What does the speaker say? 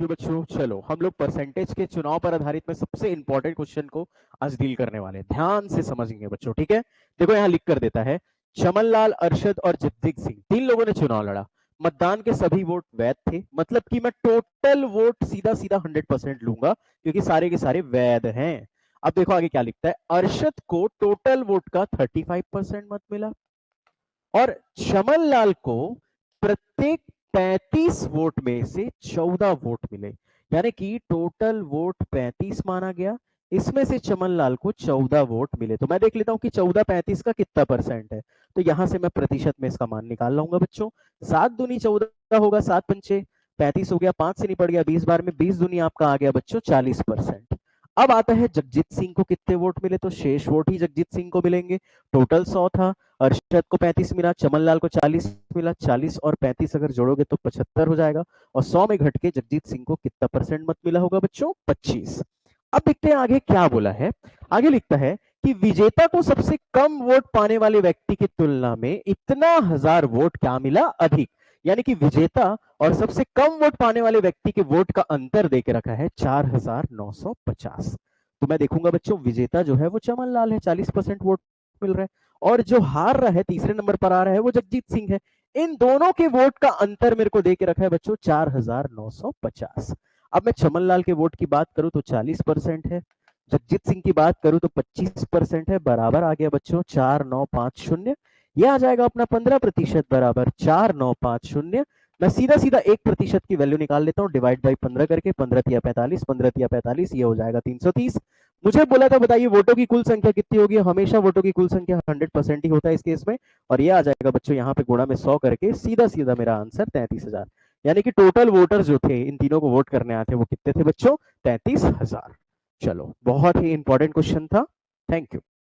तो बच्चों चलो हम लोग परसेंटेज के चुनाव पर आधारित में सबसे इंपॉर्टेंट क्वेश्चन को आज डील करने वाले हैं। ध्यान से समझेंगे बच्चों, ठीक है। देखो यहाँ लिख कर देता है, चमन लाल, अरशद और जगजीत सिंह, तीन लोगों ने चुनाव लड़ा। मतदान के सभी वोट वैध थे, मतलब कि मैं टोटल वोट सीधा सीधा 100% लूंगा क्योंकि सारे के सारे वैध हैं। अब देखो आगे क्या लिखता है, अरशद को टोटल वोट का 35% मत मिला और चमन लाल को प्रत्येक 35 वोट में से 14 वोट मिले, यानी कि टोटल वोट 35 माना गया, इसमें से चमन लाल को 14 वोट मिले। तो मैं देख लेता हूं कि 14 35 का कितना परसेंट है। तो यहां से मैं प्रतिशत में इसका मान निकाल लाऊंगा बच्चों। 7 दूनी 14 होगा, 7 पंचे 35 हो गया, 5 से निपट गया 20 बार में, 20 दूनी आपका आ गया बच्चों 40%। अब आता है जगजीत सिंह को कितने वोट मिले, तो शेष वोट ही जगजीत सिंह को मिलेंगे। टोटल 100 था, अरशद को 35 मिला, चमन लाल को 40 मिला, 40 और 35 अगर जोड़ोगे तो 75 हो जाएगा। और 100 में घट के जगजीत सिंह को कितना परसेंट मत मिला होगा बच्चों, 25। अब देखते हैं आगे क्या बोला है। आगे लिखता है कि विजेता को सबसे कम वोट पाने वाले व्यक्ति की तुलना में इतना हजार वोट क्या मिला, अधिक। यानी कि विजेता और सबसे कम वोट पाने वाले व्यक्ति के वोट का अंतर देके रखा है 4950। तो मैं देखूंगा बच्चों, विजेता जो है वो चमन लाल है, 40% वोट मिल रहा है, और जो हार रहा है, तीसरे नंबर पर आ रहा है, वो जगजीत सिंह है। इन दोनों के वोट का अंतर मेरे को दे के रखा है बच्चों 4950। अब मैं चमन लाल के वोट की बात करूं तो 40% है, जगजीत सिंह की बात करूं तो 25% है, बराबर आ गया बच्चों 4950। यह आ जाएगा अपना 15% बराबर 4950। मैं सीधा सीधा 1% की वैल्यू निकाल लेता हूं, डिवाइड बाई 15 करके, 15 तिया 45, 15 तिया 45, ये हो जाएगा 330। मुझे बोला था बताइए वोटों की कुल संख्या कितनी होगी, हमेशा वोटों की कुल संख्या 100% ही होता है इस केस में। और ये आ जाएगा बच्चों यहाँ पे गुणा में 100 करके, सीधा सीधा मेरा आंसर 33,000। यानी कि टोटल वोटर जो थे, इन तीनों को वोट करने आए थे, वो कितने थे बच्चों, 33,000। चलो बहुत ही इंपॉर्टेंट क्वेश्चन था। Thank you.